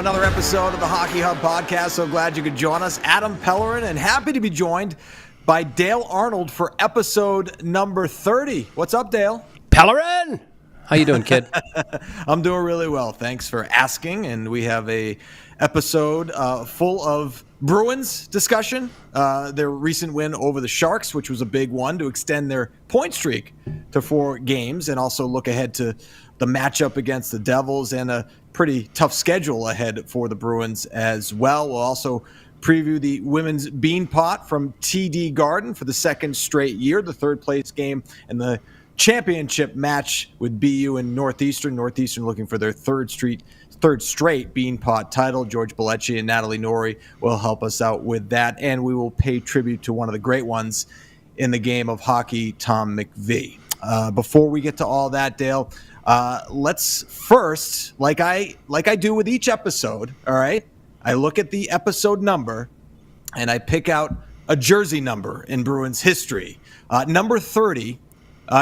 another episode of the Hockey Hub podcast. So glad you could join us. Adam Pellerin, and happy to be joined by Dale Arnold for episode number 30. What's up, Dale? Pellerin! How you doing, kid? I'm doing really well. Thanks for asking. And we have a episode full of Bruins discussion. Their recent win over the Sharks, which was a big one to extend their point streak to 4 games, and also look ahead to the matchup against the Devils and a pretty tough schedule ahead for the Bruins as well. We'll also preview the women's Beanpot from TD Garden for the second straight year, the third place game, and the championship match with BU and Northeastern. Northeastern looking for their third straight Beanpot title. George Balekji and Natalie Noury will help us out with that, and we will pay tribute to one of the great ones in the game of hockey, Tom McVie. Before we get to all that, Dale, let's first, like I do with each episode, all right? I look at the episode number, and I pick out a jersey number in Bruins history. Number 30.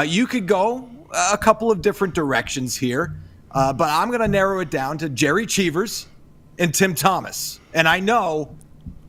You could go a couple of different directions here, but I'm going to narrow it down to Jerry Cheevers and Tim Thomas. And I know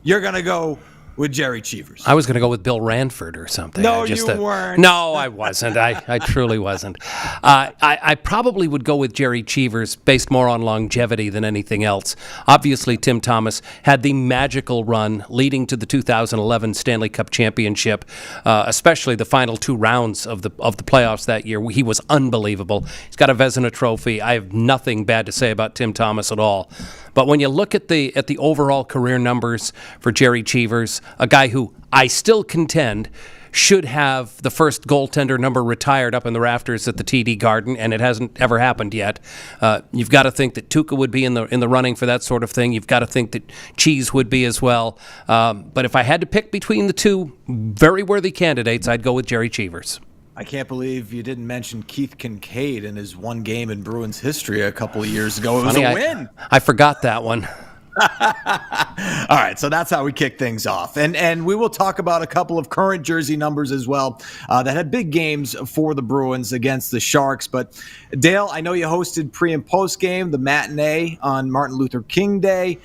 you're going to go with Jerry Cheevers. I was going to go with Bill Ranford or something. No, you weren't. No, I wasn't. I truly wasn't. I probably would go with Jerry Cheevers based more on longevity than anything else. Obviously, Tim Thomas had the magical run leading to the 2011 Stanley Cup Championship, especially the final 2 rounds of the playoffs that year. He was unbelievable. He's got a Vezina trophy. I have nothing bad to say about Tim Thomas at all. But when you look at the overall career numbers for Jerry Cheevers, a guy who I still contend should have the first goaltender number retired up in the rafters at the TD Garden, and it hasn't ever happened yet. You've got to think that Tuukka would be in the running for that sort of thing. You've got to think that Cheese would be as well. But if I had to pick between the two very worthy candidates, I'd go with Jerry Cheevers. I can't believe you didn't mention Keith Kincaid in his one game in Bruins history a couple of years ago. It was a win. I forgot that one. All right, so that's how we kick things off. And we will talk about a couple of current jersey numbers as well that had big games for the Bruins against the Sharks. But Dale, I know you hosted pre and post game, the matinee on Martin Luther King Day.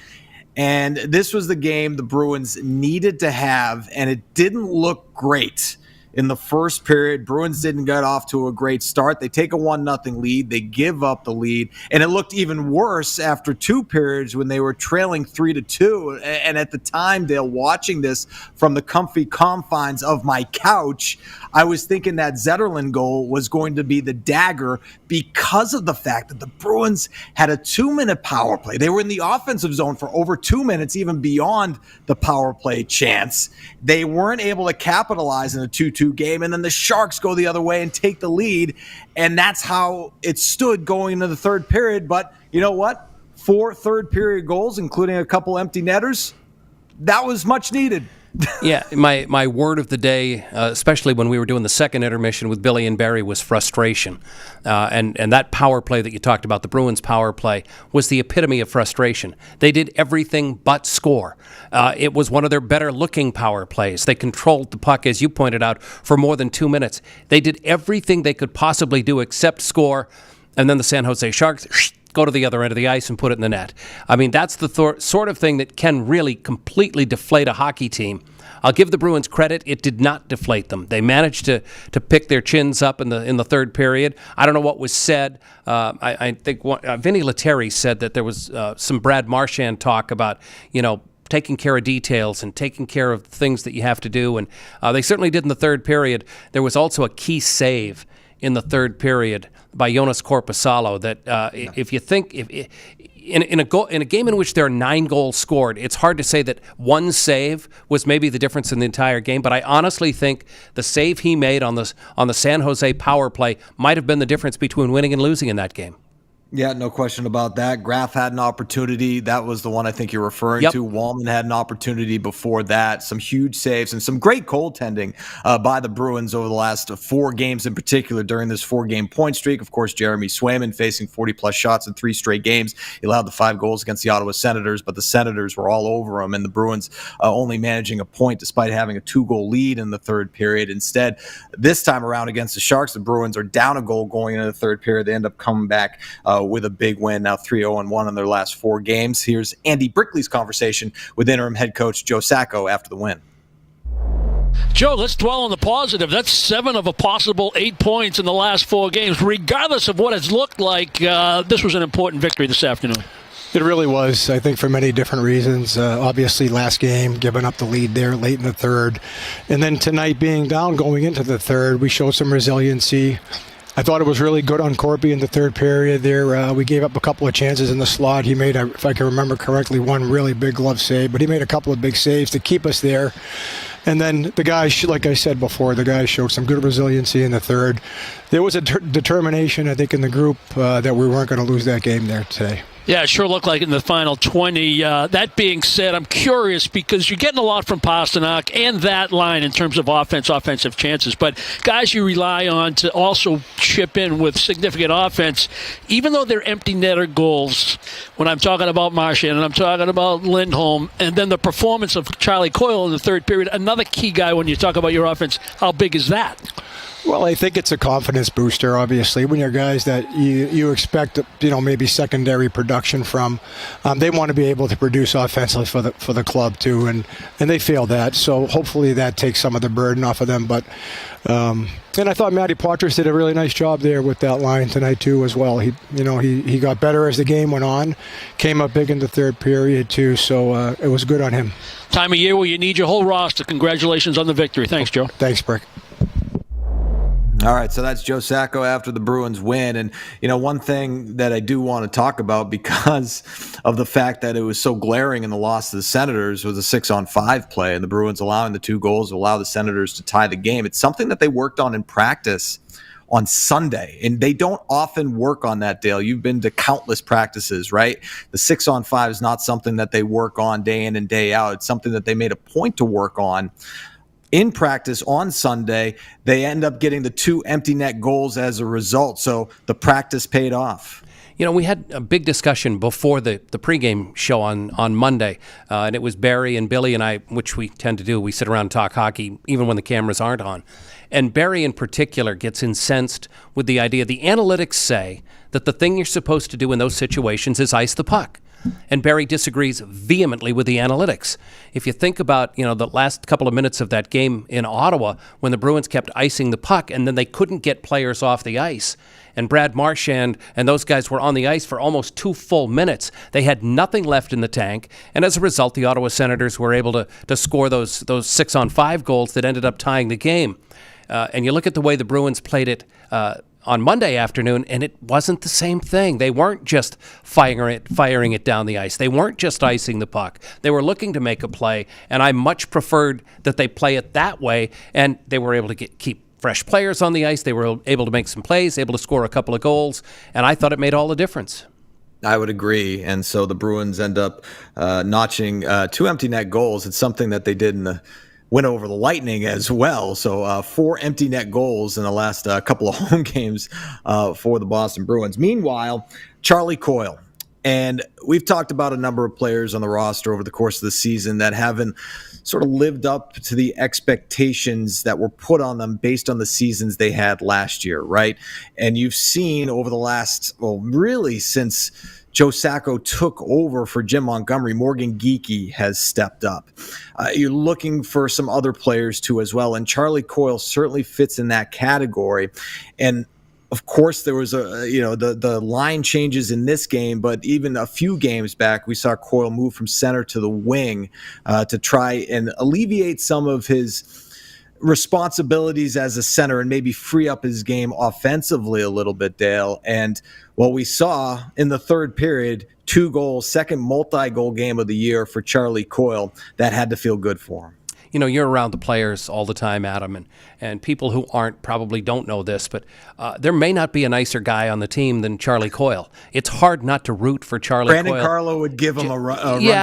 And this was the game the Bruins needed to have, and it didn't look great. In the first period, Bruins didn't get off to a great start. They take a 1-0 lead. They give up the lead. And it looked even worse after 2 periods when they were trailing 3-2. And at the time, Dale, watching this from the comfy confines of my couch, I was thinking that Zetterlund goal was going to be the dagger because of the fact that the Bruins had a 2-minute power play. They were in the offensive zone for over 2 minutes, even beyond the power play chance. They weren't able to capitalize in a 2-2 game, and then the Sharks go the other way and take the lead, and that's how it stood going into the third period. But you know what? 4 third period goals, including a couple empty netters, that was much needed. Yeah, my word of the day, especially when we were doing the second intermission with Billy and Barry, was frustration. And that power play that you talked about, the Bruins power play, was the epitome of frustration. They did everything but score. It was one of their better-looking power plays. They controlled the puck, as you pointed out, for more than 2 minutes. They did everything they could possibly do except score, and then the San Jose Sharks go to the other end of the ice and put it in the net. I mean, that's the sort of thing that can really completely deflate a hockey team. I'll give the Bruins credit. It did not deflate them. They managed to pick their chins up in the third period. I don't know what was said. I think Vinny Lettieri said that there was some Brad Marchand talk about, taking care of details and taking care of things that you have to do. And they certainly did in the third period. There was also a key save in the third period by Joonas Korpisalo that if you think in a game in which there are 9 goals scored, it's hard to say that one save was maybe the difference in the entire game. But I honestly think the save he made on the San Jose power play might have been the difference between winning and losing in that game. Yeah, no question about that. Graf had an opportunity. That was the one I think you're referring to. Wallman had an opportunity before that. Some huge saves and some great goaltending by the Bruins over the last 4 games in particular during this 4-game point streak. Of course, Jeremy Swayman facing 40-plus shots in 3 straight games. He allowed the 5 goals against the Ottawa Senators, but the Senators were all over him, and the Bruins only managing a point despite having a 2-goal lead in the third period. Instead, this time around against the Sharks, the Bruins are down a goal going into the third period. They end up coming back with a big win, now 3-0-1 in their last 4 games. Here's Andy Brickley's conversation with interim head coach Joe Sacco after the win. Joe, let's dwell on the positive. That's 7 of a possible 8 points in the last 4 games. Regardless of what it's looked like, this was an important victory this afternoon. It really was, I think, for many different reasons. Obviously, last game, giving up the lead there late in the third. And then tonight being down going into the third, we showed some resiliency. I thought it was really good on Korpi in the third period there. We gave up a couple of chances in the slot. He made, if I can remember correctly, one really big glove save, but he made a couple of big saves to keep us there. And then the guys, like I said before, the guys showed some good resiliency in the third. There was a determination, I think, in the group that we weren't going to lose that game there today. Yeah, it sure looked like in the final 20. That being said, I'm curious because you're getting a lot from Pastrnak and that line in terms of offensive chances. But guys you rely on to also chip in with significant offense, even though they're empty netter goals, when I'm talking about Marchand and I'm talking about Lindholm, and then the performance of Charlie Coyle in the third period, another key guy when you talk about your offense, how big is that? Well, I think it's a confidence booster, obviously. When you're guys that you expect, maybe secondary production from, they want to be able to produce offensively for the club too, and they feel that. So hopefully that takes some of the burden off of them. But and I thought Poitras did a really nice job there with that line tonight too, as well. He got better as the game went on, came up big in the third period too. So it was good on him. Time of year where you need your whole roster. Congratulations on the victory. Thanks, Joe. Thanks, Brick. All right, so that's Joe Sacco after the Bruins win. And, one thing that I do want to talk about because of the fact that it was so glaring in the loss to the Senators was a 6-on-5 play, and the Bruins allowing the 2 goals to allow the Senators to tie the game. It's something that they worked on in practice on Sunday, and they don't often work on that, Dale. You've been to countless practices, right? The 6-on-5 is not something that they work on day in and day out. It's something that they made a point to work on. In practice on Sunday, they end up getting the 2 empty net goals as a result. So the practice paid off. We had a big discussion before the pregame show on Monday, and it was Barry and Billy and I, which we tend to do. We sit around and talk hockey even when the cameras aren't on. And Barry in particular gets incensed with the idea the analytics say that the thing you're supposed to do in those situations is ice the puck. And Barry disagrees vehemently with the analytics. If you think about, the last couple of minutes of that game in Ottawa when the Bruins kept icing the puck and then they couldn't get players off the ice, and Brad Marchand and those guys were on the ice for almost 2 full minutes. They had nothing left in the tank, and as a result, the Ottawa Senators were able to score those 6-on-5 goals that ended up tying the game. And you look at the way the Bruins played it on Monday afternoon, and it wasn't the same thing. They weren't just firing it down the ice. They weren't just icing the puck. They were looking to make a play, and I much preferred that they play it that way, and they were able to keep fresh players on the ice. They were able to make some plays, able to score a couple of goals, and I thought it made all the difference. I would agree, and so the Bruins end up notching 2 empty net goals. It's something that they did in the win over the Lightning as well. So 4 empty net goals in the last couple of home games for the Boston Bruins. Meanwhile, Charlie Coyle. And we've talked about a number of players on the roster over the course of the season that haven't sort of lived up to the expectations that were put on them based on the seasons they had last year, right? And you've seen over the last, really since Joe Sacco took over for Jim Montgomery, Morgan Geekie has stepped up. You're looking for some other players too as well, and Charlie Coyle certainly fits in that category. And of course, there was the line changes in this game, but even a few games back, we saw Coyle move from center to the wing to try and alleviate some of his responsibilities as a center and maybe free up his game offensively a little bit, Dale. And what we saw in the third period, 2 goals, second multi-goal game of the year for Charlie Coyle. That had to feel good for him. You're around the players all the time, Adam, and people who aren't probably don't know this, but there may not be a nicer guy on the team than Charlie Coyle. It's hard not to root for Charlie Coyle. Brandon Carlo would give him a run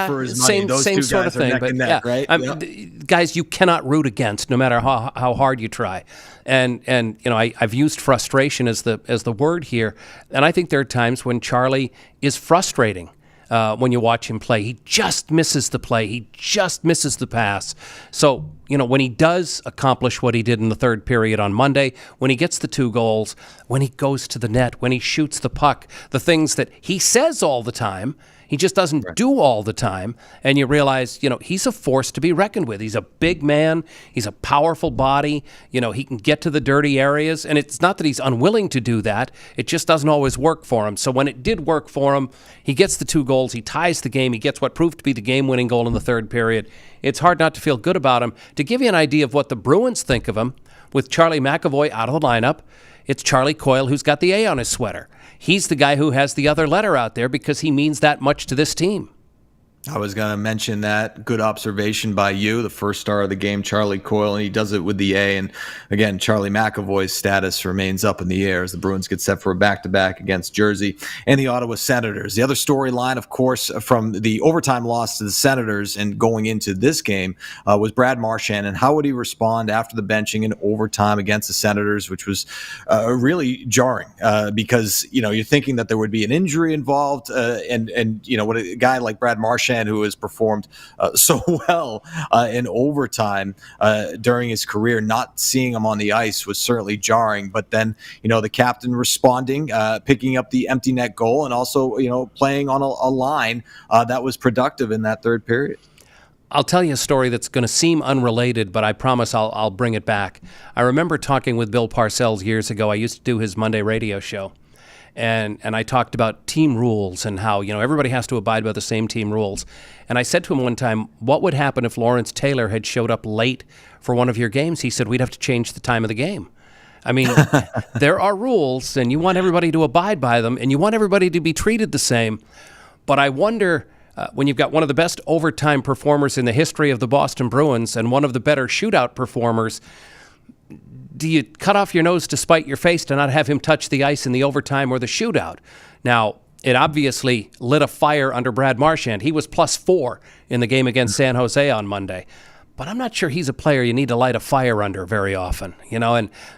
for his money. Those same two sort guys of thing, are neck and neck, right? Guys you cannot root against, no matter how hard you try. And I've used frustration as the word here, and I think there are times when Charlie is frustrating. when you watch him play. He just misses the play. He just misses the pass. So, when he does accomplish what he did in the third period on Monday, when he gets the 2 goals, when he goes to the net, when he shoots the puck, the things that he says all the time, he just doesn't do all the time. And you realize, he's a force to be reckoned with. He's a big man. He's a powerful body. He can get to the dirty areas. And it's not that he's unwilling to do that. It just doesn't always work for him. So when it did work for him, he gets the 2 goals. He ties the game. He gets what proved to be the game-winning goal in the third period. It's hard not to feel good about him. To give you an idea of what the Bruins think of him, with Charlie McAvoy out of the lineup, it's Charlie Coyle who's got the A on his sweater. He's the guy who has the other letter out there because he means that much to this team. I was going to mention that. Good observation by you. The first star of the game, Charlie Coyle, and he does it with the A. And again, Charlie McAvoy's status remains up in the air as the Bruins get set for a back-to-back against Jersey and the Ottawa Senators. The other storyline, of course, from the overtime loss to the Senators and going into this game was Brad Marchand, and how would he respond after the benching in overtime against the Senators, which was really jarring because, you're thinking that there would be an injury involved and what a guy like Brad Marchand, who has performed so well in overtime during his career, not seeing him on the ice was certainly jarring. But then, the captain responding, picking up the empty net goal, and also, playing on a line that was productive in that third period. I'll tell you a story that's going to seem unrelated, but I promise I'll bring it back. I remember talking with Bill Parcells years ago. I used to do his Monday radio show. And I talked about team rules and how, everybody has to abide by the same team rules. And I said to him one time, what would happen if Lawrence Taylor had showed up late for one of your games? He said, we'd have to change the time of the game. I mean, there are rules, and you want everybody to abide by them, and you want everybody to be treated the same. But I wonder, when you've got one of the best overtime performers in the history of the Boston Bruins and one of the better shootout performers, do you cut off your nose to spite your face to not have him touch the ice in the overtime or the shootout? Now, it obviously lit a fire under Brad Marchand. He was +4 in the game against San Jose on Monday. But I'm not sure he's a player you need to light a fire under very often,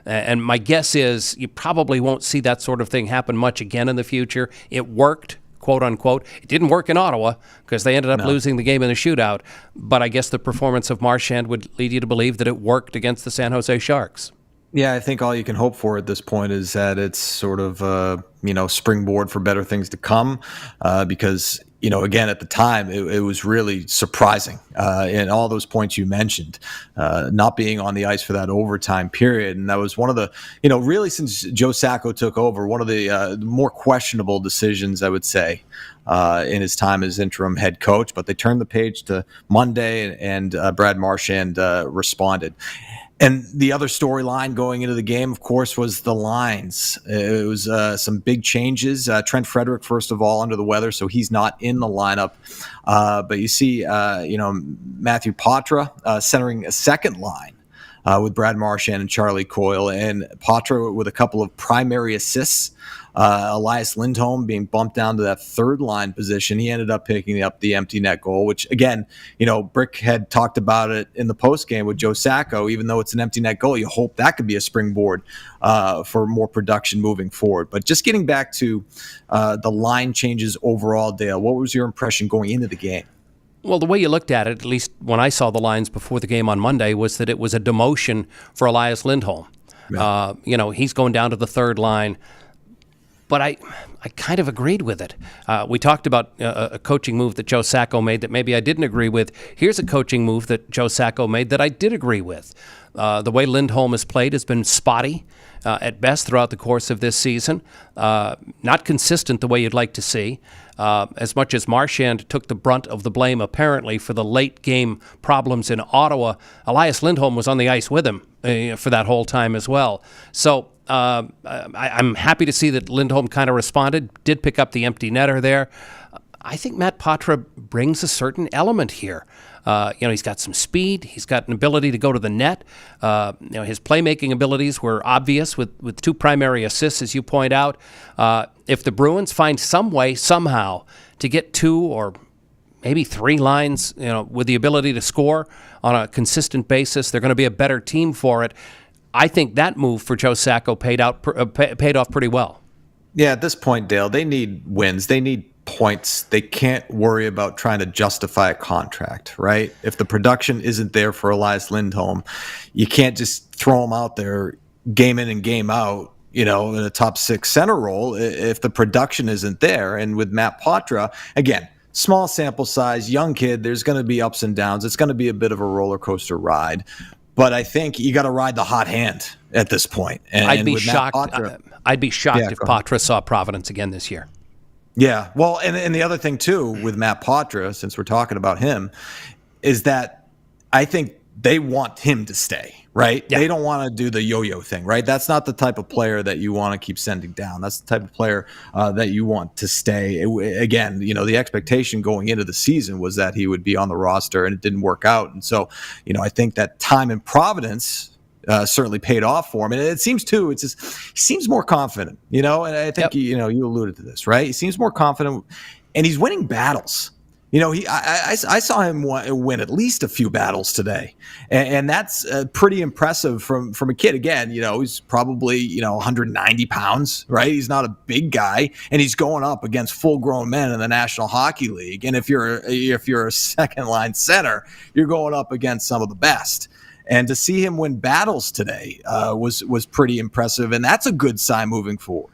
and my guess is you probably won't see that sort of thing happen much again in the future. It worked, quote unquote. It didn't work in Ottawa because they ended up losing the game in the shootout. But I guess the performance of Marchand would lead you to believe that it worked against the San Jose Sharks. Yeah, I think all you can hope for at this point is that it's sort of, springboard for better things to come because, again, at the time, it was really surprising in all those points you mentioned, not being on the ice for that overtime period. And that was one of the, really since Joe Sacco took over, one of the more questionable decisions, I would say, in his time as interim head coach. But they turned the page to Monday and Brad Marchand responded. And the other storyline going into the game, of course, was the lines. It was some big changes. Trent Frederick, first of all, under the weather, so he's not in the lineup. But you see, Matthew Poitras centering a second line with Brad Marchand and Charlie Coyle, and Poitras with a couple of primary assists. Elias Lindholm being bumped down to that third line position. He ended up picking up the empty net goal, which again, Brick had talked about it in the post game with Joe Sacco. Even though it's an empty net goal, you hope that could be a springboard for more production moving forward. But just getting back to the line changes overall, Dale, what was your impression going into the game? Well, the way you looked at it, at least when I saw the lines before the game on Monday, was that it was a demotion for Elias Lindholm. Yeah. He's going down to the third line. But I kind of agreed with it. We talked about a coaching move that Joe Sacco made that maybe I didn't agree with. Here's a coaching move that Joe Sacco made that I did agree with. The way Lindholm has played has been spotty at best throughout the course of this season. Not consistent the way you'd like to see. As much as Marchand took the brunt of the blame apparently for the late game problems in Ottawa, Elias Lindholm was on the ice with him for that whole time as well. So I'm happy to see that Lindholm kind of responded, did pick up the empty netter there. I think Matt Poitras brings a certain element here. He's got some speed. He's got an ability to go to the net. His playmaking abilities were obvious with 2 primary assists, as you point out. If the Bruins find some way, somehow, to get 2 or maybe 3 lines, with the ability to score on a consistent basis, they're going to be a better team for it. I think that move for Joe Sacco paid off pretty well. Yeah, at this point, Dale, they need wins. They need points, they can't worry about trying to justify a contract, right? If the production isn't there for Elias Lindholm, you can't just throw him out there game in and game out, in a top 6 center role if the production isn't there. And with Matt Poitras, again, small sample size, young kid, there's going to be ups and downs. It's going to be a bit of a roller coaster ride. But I think you got to ride the hot hand at this point. And I'd be shocked. I'd be shocked if Poitras saw Providence again this year. Yeah, well, and the other thing too with Matt Poitras, since we're talking about him, is that I think they want him to stay, right? Yeah. They don't want to do the yo-yo thing, right? That's not the type of player that you want to keep sending down. That's the type of player that you want to stay. Again, the expectation going into the season was that he would be on the roster, and it didn't work out. And so, I think that time in Providence certainly paid off for him. And it seems too, he seems more confident, and I think, you alluded to this, right? He seems more confident, and he's winning battles. I saw him win at least a few battles today, and that's pretty impressive from a kid. Again, he's probably 190 pounds, right? He's not a big guy, and he's going up against full-grown men in the National Hockey League. And if you're a second-line center, you're going up against some of the best. And to see him win battles today was pretty impressive, and that's a good sign moving forward.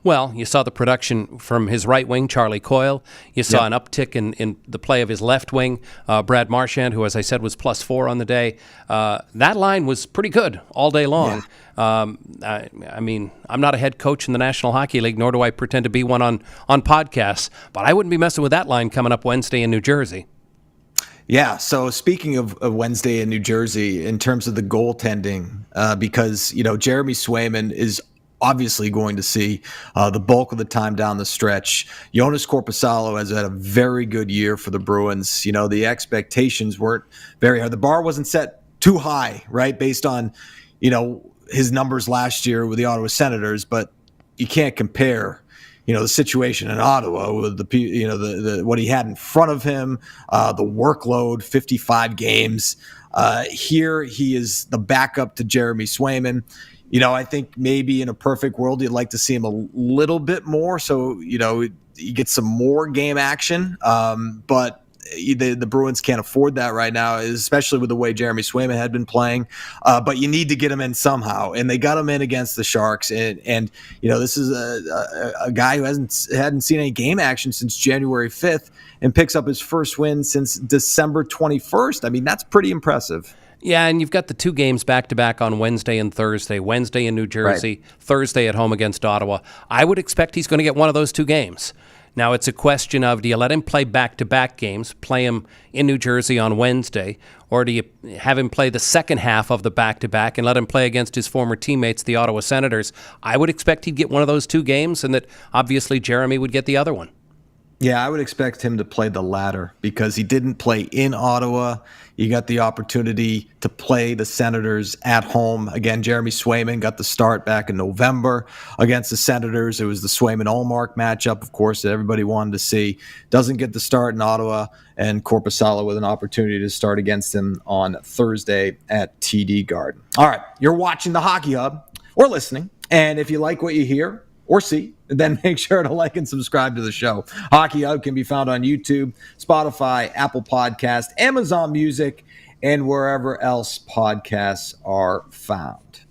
Well, you saw the production from his right wing, Charlie Coyle. You saw an uptick in the play of his left wing, Brad Marchand, who, as I said, was +4 on the day. That line was pretty good all day long. Yeah. I mean, I'm not a head coach in the National Hockey League, nor do I pretend to be one on podcasts, but I wouldn't be messing with that line coming up Wednesday in New Jersey. Yeah, so speaking of Wednesday in New Jersey, in terms of the goaltending, because, Jeremy Swayman is obviously going to see the bulk of the time down the stretch. Joonas Korpisalo has had a very good year for the Bruins. The expectations weren't very high. The bar wasn't set too high, right, based on, his numbers last year with the Ottawa Senators, but you can't compare the situation in Ottawa with the what he had in front of him, the workload, 55 games. Here he is the backup to Jeremy Swayman. I think maybe in a perfect world you'd like to see him a little bit more, so you get some more game action. But the Bruins can't afford that right now, especially with the way Jeremy Swayman had been playing. But you need to get him in somehow, and they got him in against the Sharks. And this is a guy who hadn't seen any game action since January 5th, and picks up his first win since December 21st. I mean, that's pretty impressive. Yeah, and you've got the 2 games back-to-back on Wednesday and Thursday. Wednesday in New Jersey, right. Thursday at home against Ottawa. I would expect he's going to get one of those 2 games. Now, it's a question of, do you let him play back-to-back games, play him in New Jersey on Wednesday, or do you have him play the second half of the back-to-back and let him play against his former teammates, the Ottawa Senators? I would expect he'd get one of those 2 games, and that obviously Jeremy would get the other one. Yeah, I would expect him to play the latter because he didn't play in Ottawa. You got the opportunity to play the Senators at home. Again, Jeremy Swayman got the start back in November against the Senators. It was the Swayman-Ullmark matchup, of course, that everybody wanted to see. Doesn't get the start in Ottawa, and Korpisalo with an opportunity to start against him on Thursday at TD Garden. All right, you're watching the Hockey Hub or listening, and if you like what you hear or see, then make sure to like and subscribe to the show. Hockey Hub can be found on YouTube, Spotify, Apple Podcast, Amazon Music, and wherever else podcasts are found.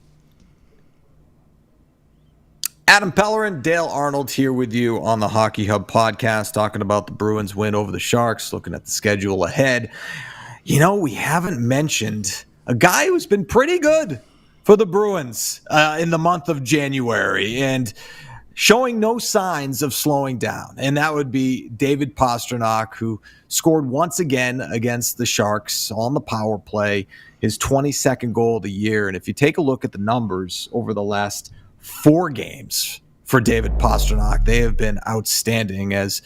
Adam Pellerin, Dale Arnold here with you on the Hockey Hub podcast, talking about the Bruins win over the Sharks, looking at the schedule ahead. We haven't mentioned a guy who's been pretty good for the Bruins in the month of January and showing no signs of slowing down. And that would be David Pastrnak, who scored once again against the Sharks on the power play, his 22nd goal of the year. And if you take a look at the numbers over the last 4 games for David Pastrnak, they have been outstanding. As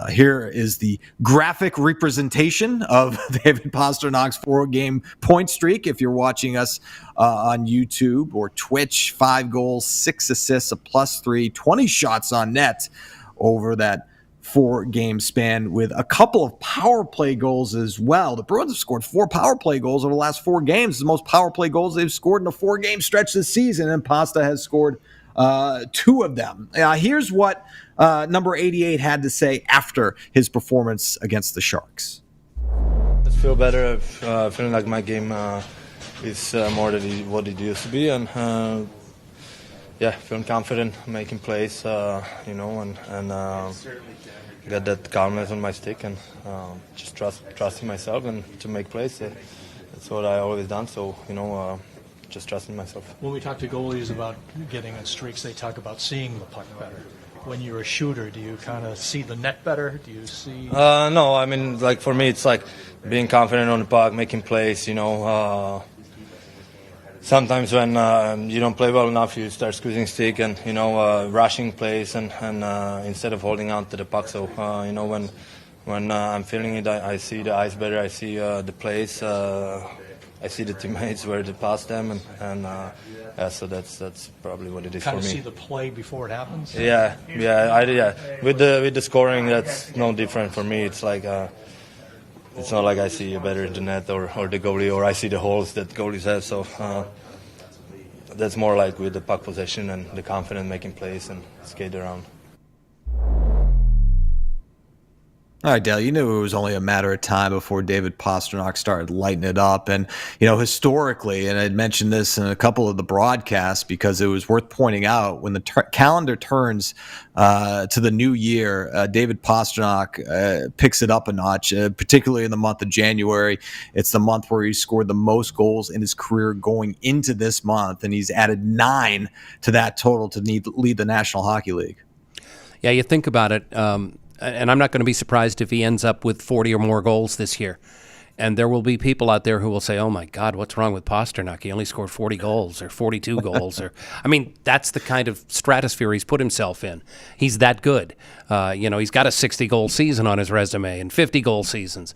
here is the graphic representation of David Pasternak's 4-game point streak. If you're watching us on YouTube or Twitch, 5 goals, 6 assists, a +3, 20 shots on net over that 4-game span, with a couple of power play goals as well. The Bruins have scored 4 power play goals over the last 4 games. The most power play goals they've scored in a 4-game stretch this season, and Pasta has scored two of them. Here's what number 88 had to say after his performance against the Sharks. I feel better. Feeling like my game is more than what it used to be, and feeling confident, making plays, and got that calmness on my stick, and just trusting myself and to make plays. That's what I always done. So just trusting myself. When we talk to goalies about getting in streaks, they talk about seeing the puck better. When you're a shooter, do you kind of see the net better? Do you see? No, I mean, like for me, it's like being confident on the puck, making plays. Sometimes when you don't play well enough, you start squeezing stick and rushing plays and instead of holding on to the puck. So when I'm feeling it, I see the ice better. I see the plays. I see the teammates where to pass them, so that's probably what it is for me. Kind of see the play before it happens. Yeah. With the scoring, that's no different for me. It's like it's not like I see better in the net or the goalie, or I see the holes that goalies have. So that's more like with the puck possession and the confidence making plays and skate around. All right, Dale, you knew it was only a matter of time before David Pastrnak started lighting it up. And, historically, and I'd mentioned this in a couple of the broadcasts because it was worth pointing out, when the calendar turns to the new year, David Pastrnak picks it up a notch, particularly in the month of January. It's the month where he scored the most goals in his career going into this month, and he's added 9 to that total to lead the National Hockey League. Yeah, you think about it. And I'm not going to be surprised if he ends up with 40 or more goals this year. And there will be people out there who will say, oh, my God, what's wrong with Pastrnak? He only scored 40 goals or 42 goals. That's the kind of stratosphere he's put himself in. He's that good. He's got a 60-goal season on his resume and 50-goal seasons.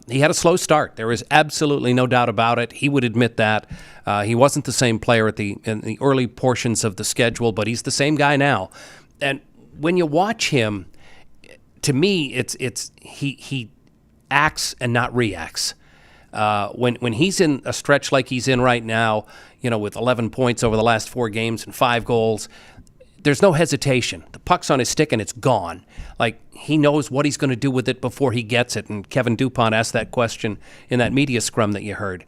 He had a slow start. There is absolutely no doubt about it. He would admit that. He wasn't the same player in the early portions of the schedule, but he's the same guy now. And when you watch him, to me, he acts and not reacts. When he's in a stretch like he's in right now, with 11 points over the last 4 games and 5 goals, there's no hesitation. The puck's on his stick and it's gone. Like, he knows what he's going to do with it before he gets it. And Kevin Dupont asked that question in that media scrum that you heard.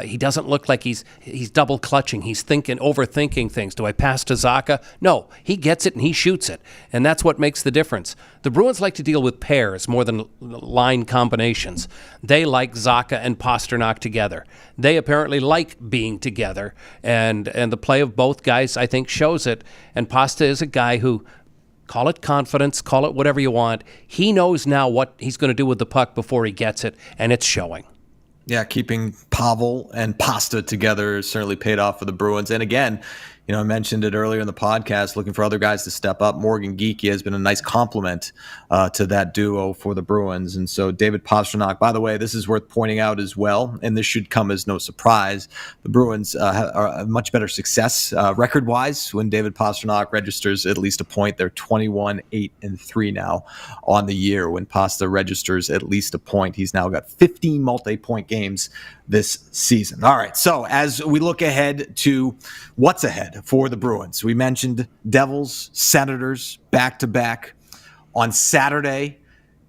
He doesn't look like he's double clutching. He's overthinking things. Do I pass to Sacco? No, he gets it and he shoots it. And that's what makes the difference. The Bruins like to deal with pairs more than line combinations. They like Sacco and Pastrnak together. They apparently like being together. And the play of both guys, I think, shows it. And Pasta is a guy who, call it confidence, call it whatever you want, he knows now what he's going to do with the puck before he gets it, and it's showing. Yeah, keeping Pavel and Pasta together certainly paid off for the Bruins. And again, I mentioned it earlier in the podcast, looking for other guys to step up. Morgan Geekie has been a nice complement to that duo for the Bruins. And so David Pastrnak, by the way, this is worth pointing out as well, and this should come as no surprise. The Bruins are much better success record-wise when David Pastrnak registers at least a point. They're 21-8-3 now on the year. When Pasta registers at least a point, he's now got 15 multi-point games this season. All right, so as we look ahead to what's ahead for the Bruins, we mentioned Devils, Senators, back-to-back. On Saturday,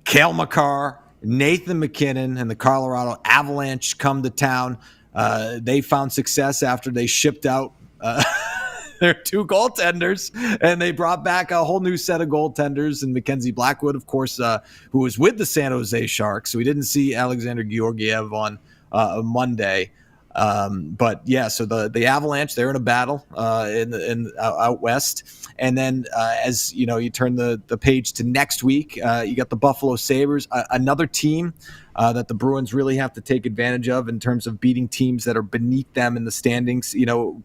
Cale Makar, Nathan MacKinnon, and the Colorado Avalanche come to town. They found success after they shipped out their 2 goaltenders, and they brought back a whole new set of goaltenders. And Mackenzie Blackwood, of course, who was with the San Jose Sharks. So we didn't see Alexander Georgiev on Monday. But yeah, so the Avalanche, they're in a battle out west. And then as you turn the page to next week, you got the Buffalo Sabres, another team that the Bruins really have to take advantage of in terms of beating teams that are beneath them in the standings.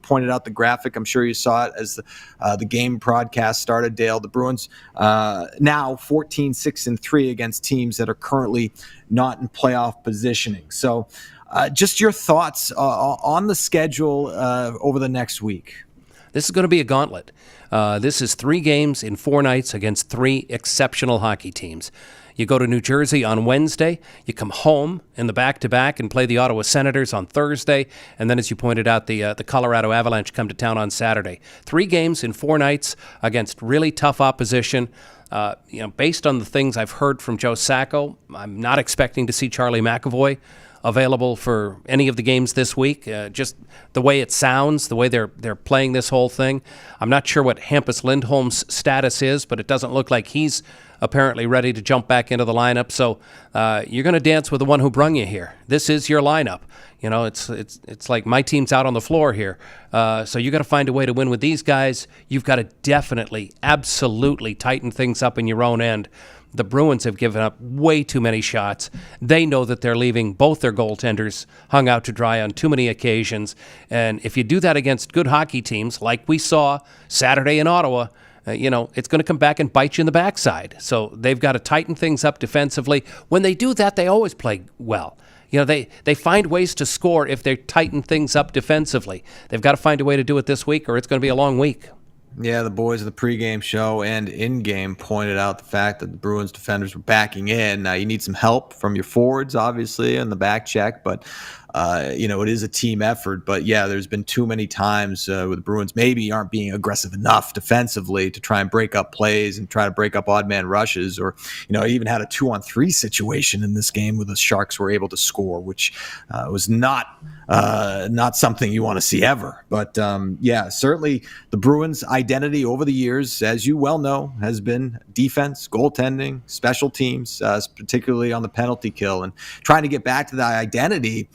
Pointed out the graphic. I'm sure you saw it as the game broadcast started, Dale. The Bruins now 14-6-3 against teams that are currently not in playoff positioning. So just your thoughts on the schedule over the next week. This is going to be a gauntlet. This is 3 games in 4 nights against 3 exceptional hockey teams. You go to New Jersey on Wednesday. You come home in the back-to-back and play the Ottawa Senators on Thursday. And then, as you pointed out, the Colorado Avalanche come to town on Saturday. 3 games in 4 nights against really tough opposition. Based on the things I've heard from Joe Sacco, I'm not expecting to see Charlie McAvoy available for any of the games this week. Just the way it sounds, the way they're playing this whole thing. I'm not sure what Hampus Lindholm's status is, but it doesn't look like he's apparently ready to jump back into the lineup. So you're going to dance with the one who brung you here. This is your lineup. It's like my team's out on the floor here. So you got to find a way to win with these guys. You've got to definitely, absolutely tighten things up in your own end. The Bruins have given up way too many shots. They know that they're leaving both their goaltenders hung out to dry on too many occasions. And if you do that against good hockey teams, like we saw Saturday in Ottawa, it's going to come back and bite you in the backside. So they've got to tighten things up defensively. When they do that, they always play well. They find ways to score if they tighten things up defensively. They've got to find a way to do it this week, or it's going to be a long week. Yeah, the boys of the pregame show and in-game pointed out the fact that the Bruins defenders were backing in. Now, you need some help from your forwards, obviously, on the back check, but it is a team effort. But yeah, there's been too many times where the Bruins maybe aren't being aggressive enough defensively to try and break up plays and try to break up odd man rushes, or even had a 2-on-3 situation in this game where the Sharks were able to score, which was not something you want to see ever. But certainly the Bruins' identity over the years, as you well know, has been defense, goaltending, special teams, particularly on the penalty kill, and trying to get back to that identity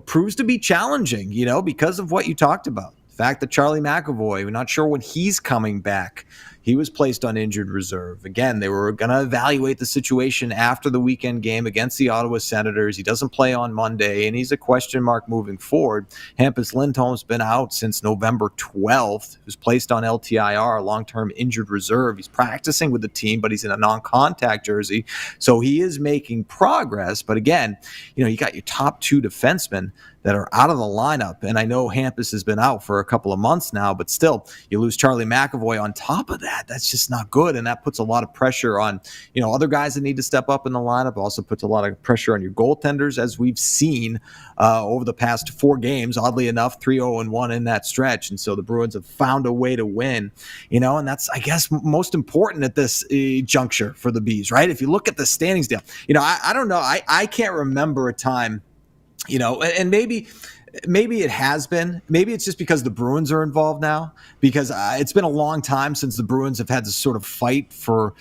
proves to be challenging, because of what you talked about. The fact that Charlie McAvoy, we're not sure when he's coming back. He was placed on injured reserve. Again, they were going to evaluate the situation after the weekend game against the Ottawa Senators. He doesn't play on Monday, and he's a question mark moving forward. Hampus Lindholm's been out since November 12th. He was placed on LTIR, long-term injured reserve. He's practicing with the team, but he's in a non-contact jersey, so he is making progress. But again, you got your top 2 defensemen that are out of the lineup. And I know Hampus has been out for a couple of months now, but still, you lose Charlie McAvoy on top of that. That's just not good. And that puts a lot of pressure on, other guys that need to step up in the lineup. Also puts a lot of pressure on your goaltenders, as we've seen over the past 4 games, oddly enough, 3-0-1 in that stretch. And so the Bruins have found a way to win, and that's, I guess, most important at this juncture for the Bees, right? If you look at the standings down, I don't know. I can't remember a time, and maybe it has been. Maybe it's just because the Bruins are involved now, because it's been a long time since the Bruins have had to sort of fight for,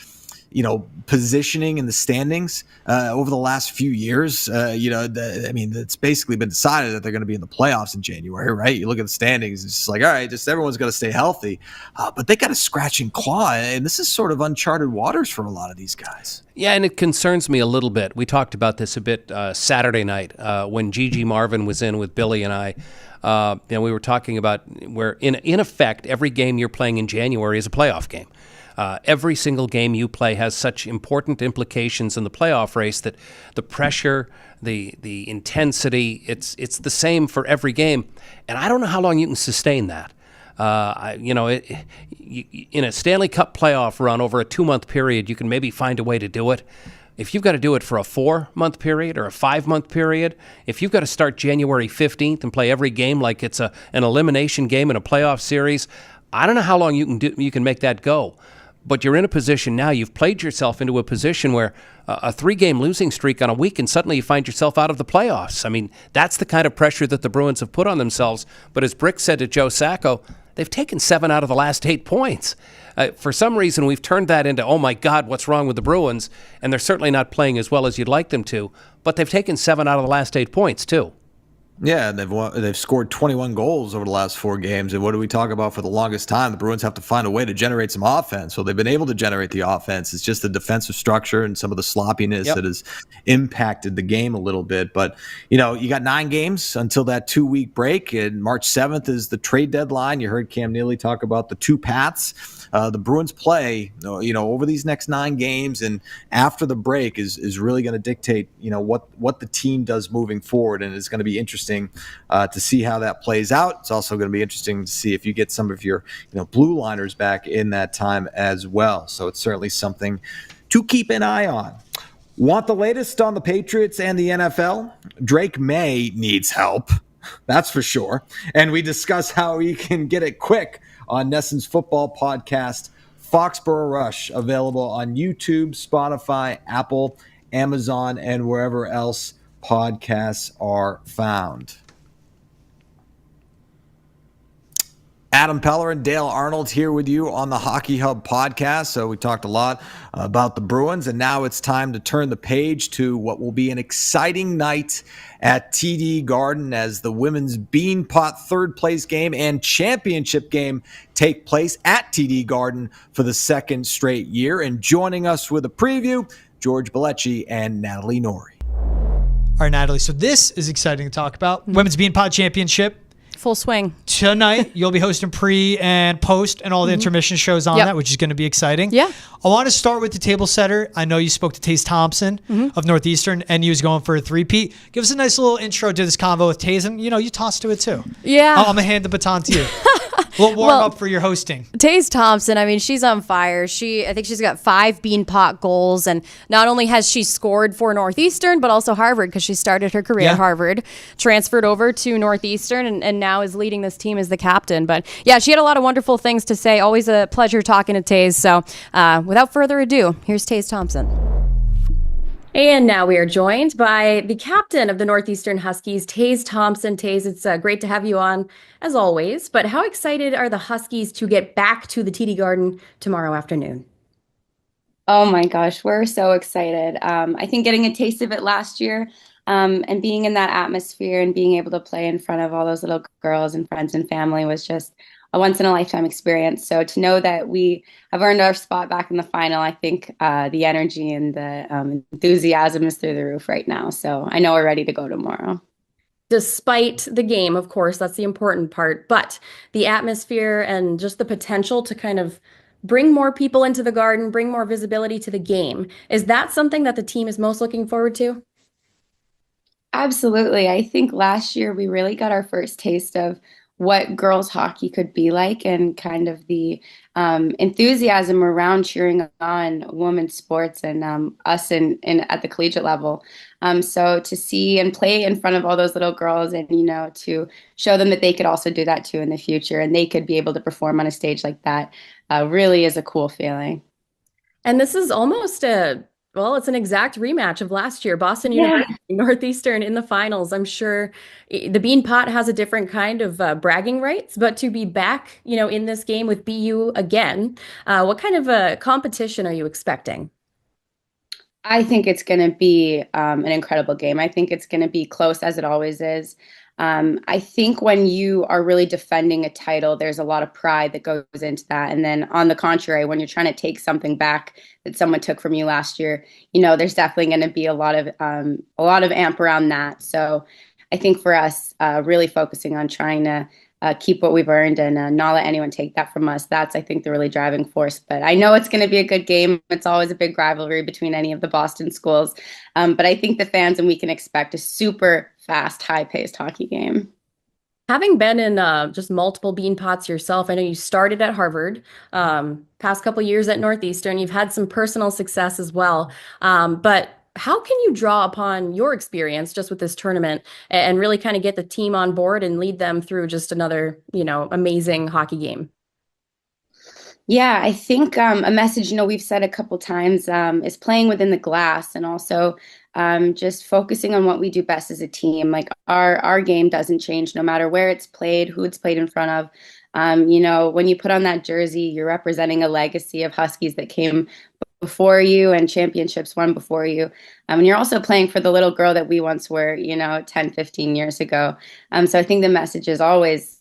positioning in the standings over the last few years. It's basically been decided that they're going to be in the playoffs in January, right? You look at the standings, it's just like, all right, just everyone's got to stay healthy. But they got to scratch and claw, and this is sort of uncharted waters for a lot of these guys. Yeah, and it concerns me a little bit. We talked about this a bit Saturday night when Gigi Marvin was in with Billy and I. We were talking about where, in effect, every game you're playing in January is a playoff game. Every single game you play has such important implications in the playoff race that the pressure, the intensity, it's the same for every game. And I don't know how long you can sustain that. In a Stanley Cup playoff run over a 2-month period, you can maybe find a way to do it. If you've got to do it for a 4-month period or a 5-month period, if you've got to start January 15th and play every game like it's an elimination game in a playoff series, I don't know how long you can make that go. But you're in a position now, you've played yourself into a position where a 3-game losing streak on a week, and suddenly you find yourself out of the playoffs. I mean, that's the kind of pressure that the Bruins have put on themselves. But as Brick said to Joe Sacco, they've taken 7 out of the last 8 points. For some reason, we've turned that into, oh my God, what's wrong with the Bruins? And they're certainly not playing as well as you'd like them to. But they've taken 7 out of the last 8 points, too. Yeah, they've scored 21 goals over the last 4 games. And what do we talk about for the longest time? The Bruins have to find a way to generate some offense. So they've been able to generate the offense. It's just the defensive structure and some of the sloppiness that has impacted the game a little bit. But, you got 9 games until that 2-week break. And March 7th is the trade deadline. You heard Cam Neely talk about the 2 paths. The Bruins play, over these next 9 games, and after the break is really going to dictate, what the team does moving forward, and it's going to be interesting to see how that plays out. It's also going to be interesting to see if you get some of your, blue liners back in that time as well. So it's certainly something to keep an eye on. Want the latest on the Patriots and the NFL? Drake May needs help, that's for sure. And we discuss how he can get it quick on Nesson's football podcast, Foxborough Rush, available on YouTube, Spotify, Apple, Amazon, and wherever else podcasts are found. Adam Pellerin and Dale Arnold here with you on the Hockey Hub podcast. So we talked a lot about the Bruins, and now it's time to turn the page to what will be an exciting night at TD Garden as the women's Beanpot third place game and championship game take place at TD Garden for the second straight year. And joining us with a preview, George Balekji and Natalie Noury. All right, Natalie. So this is exciting to talk about. Women's Beanpot Championship. Full swing. Tonight, you'll be hosting pre and post and all the intermission shows on that, which is going to be exciting. Yeah. I want to start with the table setter. I know you spoke to Taze Thompson of Northeastern, and you was going for a three-peat. Give us a nice little intro to this convo with Taze, and, you tossed to it too. Yeah. I'm going to hand the baton to you. A little warm-up for your hosting. Taze Thompson, I mean, she's on fire. I think she's got 5 Beanpot goals, and not only has she scored for Northeastern, but also Harvard, because she started her career at Harvard, transferred over to Northeastern, and now is leading this team as the captain. But yeah, she had a lot of wonderful things to say. Always a pleasure talking to Taze. So without further ado, here's Taze Thompson. And now we are joined by the captain of the Northeastern Huskies, Taze Thompson. Taze, it's great to have you on, as always. But how excited are the Huskies to get back to the TD Garden tomorrow afternoon? Oh my gosh, we're so excited. I think getting a taste of it last year and being in that atmosphere and being able to play in front of all those little girls and friends and family was just a once-in-a-lifetime experience. So to know that we have earned our spot back in the final, I think the energy and the enthusiasm is through the roof right now. So I know we're ready to go tomorrow. Despite the game, of course, that's the important part, but the atmosphere and just the potential to kind of bring more people into the Garden, bring more visibility to the game. Is that something that the team is most looking forward to? Absolutely. I think last year we really got our first taste of what girls hockey could be like and kind of the enthusiasm around cheering on women's sports and us at the collegiate level. So to see and play in front of all those little girls and, to show them that they could also do that too in the future and they could be able to perform on a stage like that really is a cool feeling. And this is almost it's an exact rematch of last year. Boston University, Northeastern in the finals. I'm sure the Beanpot has a different kind of bragging rights, but to be back, in this game with BU again, what kind of a competition are you expecting? I think it's going to be an incredible game. I think it's going to be close as it always is. I think when you are really defending a title, there's a lot of pride that goes into that. And then on the contrary, when you're trying to take something back that someone took from you last year, there's definitely going to be a lot of amp around that. So I think for us, really focusing on trying to keep what we've earned and not let anyone take that from us. That's, I think, the really driving force. But I know it's going to be a good game. It's always a big rivalry between any of the Boston schools. But I think the fans and we can expect a super fast, high-paced hockey game. Having been in just multiple Beanpots yourself, I know you started at Harvard, past couple years at Northeastern. You've had some personal success as well. But how can you draw upon your experience just with this tournament and really kind of get the team on board and lead them through just another, amazing hockey game? Yeah, I think a message, we've said a couple times is playing within the glass and also just focusing on what we do best as a team. Like our game doesn't change no matter where it's played, who it's played in front of. When you put on that jersey, you're representing a legacy of Huskies that came before you and championships won before you. And you're also playing for the little girl that we once were, 10, 15 years ago. So I think the message is always,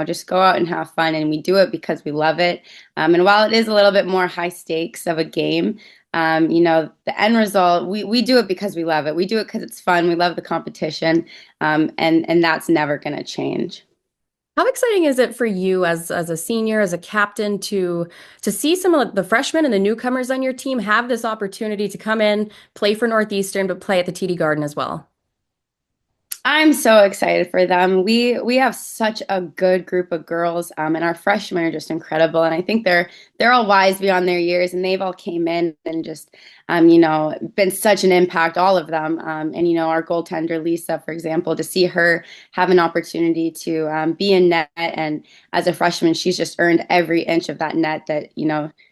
just go out and have fun. And we do it because we love it. And while it is a little bit more high stakes of a game, the end result, we do it because we love it. We do it because it's fun. We love the competition. And that's never going to change. How exciting is it for you as a senior, as a captain, to see some of the freshmen and the newcomers on your team have this opportunity to come in, play for Northeastern, but play at the TD Garden as well? I'm so excited for them. We have such a good group of girls, and our freshmen are just incredible. And I think they're all wise beyond their years, and they've all came in and just been such an impact, all of them. And our goaltender, Lisa, for example, to see her have an opportunity to be in net. And as a freshman, she's just earned every inch of that net that,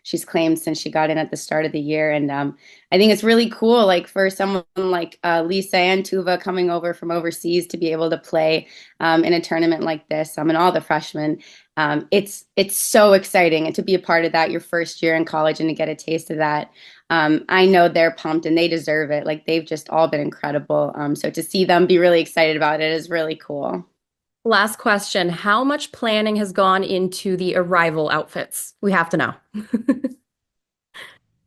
she's claimed since she got in at the start of the year. And I think it's really cool, like for someone like Lisa and Tuva coming over from overseas to be able to play in a tournament like this, and all the freshmen. It's so exciting, and to be a part of that your first year in college and to get a taste of that. I know they're pumped and they deserve it. Like, they've just all been incredible. So to see them be really excited about it is really cool. Last question. How much planning has gone into the arrival outfits? We have to know.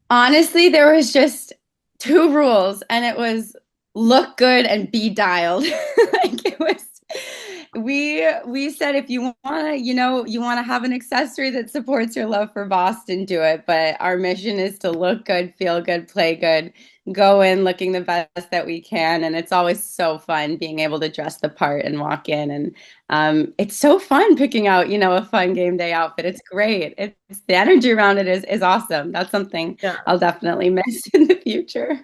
Honestly, there was just 2 rules, and it was look good and be dialed. Like, it was, we said, if you want to, you want to have an accessory that supports your love for Boston, do it. But our mission is to look good, feel good, play good, go in looking the best that we can. And it's always so fun being able to dress the part and walk in. And it's so fun picking out, a fun game day outfit. It's great. The energy around it is awesome. That's something I'll definitely miss in the future.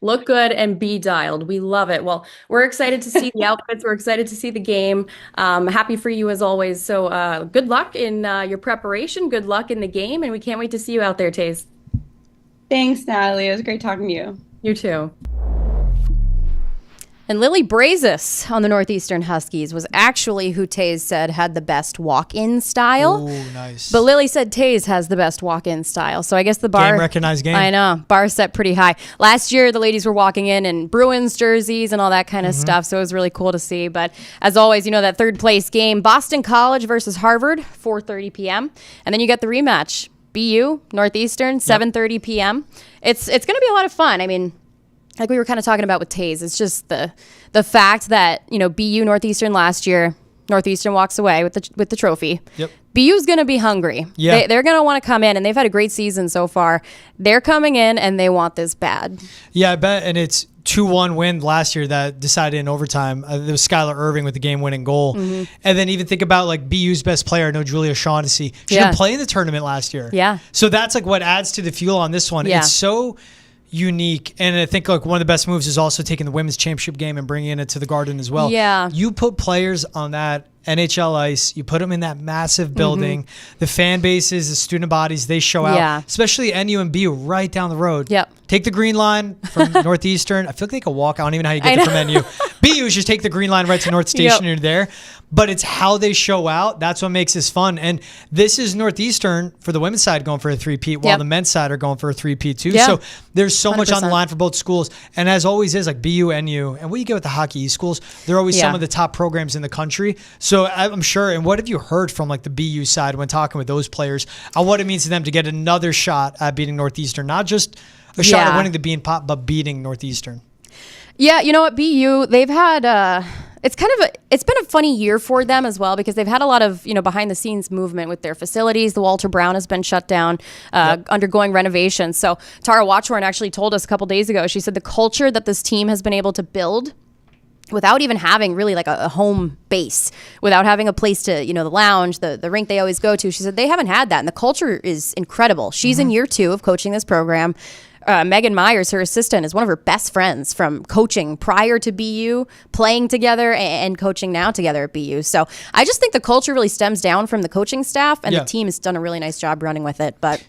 Look good and be dialed. We love it. Well, we're excited to see the outfits. We're excited to see the game. Happy for you as always. So good luck in your preparation. Good luck in the game. And we can't wait to see you out there, Taze. Thanks, Natalie. It was great talking to you. You too. And Lily Brazis on the Northeastern Huskies was actually who Taze said had the best walk-in style. Ooh, nice. But Lily said Taze has the best walk-in style. So I guess the bar... Recognized game. I know. Bar set pretty high. Last year, the ladies were walking in Bruins jerseys and all that kind of stuff. So it was really cool to see. But as always, that third place game, Boston College versus Harvard, 4:30 p.m. And then you get the rematch. BU, Northeastern, 7:30 p.m. It's going to be a lot of fun. I mean... like we were kind of talking about with Taze, it's just the fact that, BU Northeastern last year, Northeastern walks away with the trophy. Yep. BU's going to be hungry. Yeah. They're going to want to come in, and they've had a great season so far. They're coming in, and they want this bad. Yeah, I bet. And it's 2-1 win last year that decided in overtime. There was Skylar Irving with the game-winning goal. And then even think about like BU's best player, Julia Shaughnessy. She didn't play in the tournament last year. Yeah. So that's like what adds to the fuel on this one. Yeah. It's so unique, and I think like one of the best moves is also taking the women's championship game and bringing it to the Garden as well. Yeah. You put players on that NHL ice, you put them in that massive building, the fan bases, the student bodies, they show out, especially NU and BU right down the road. Yep. Take the green line from Northeastern. I feel like they could walk. I don't even know how you get there from NU. BU just take the green line right to North Station and you're there. But it's how they show out. That's what makes this fun. And this is Northeastern for the women's side going for a 3-peat, while the men's side are going for a 3-peat too. Yeah. So there's so 100%. much on the line for both schools. And as always is, like BU, NU, and what you get with the Hockey East schools, they're always some of the top programs in the country. So I'm sure, and what have you heard from like the BU side when talking with those players on what it means to them to get another shot at beating Northeastern? Not just a shot at winning the Beanpot, but beating Northeastern. Yeah, you know what, BU, they've had... it's been a funny year for them as well, because they've had a lot of, behind the scenes movement with their facilities. The Walter Brown has been shut down, undergoing renovations. So Tara Watchorn actually told us a couple days ago, she said the culture that this team has been able to build without even having really like a home base, without having a place to, the lounge, the rink they always go to. She said they haven't had that. And the culture is incredible. She's in year 2 of coaching this program. Megan Myers, her assistant, is one of her best friends from coaching prior to BU, playing together and coaching now together at BU. So I just think the culture really stems down from the coaching staff, and the team has done a really nice job running with it. But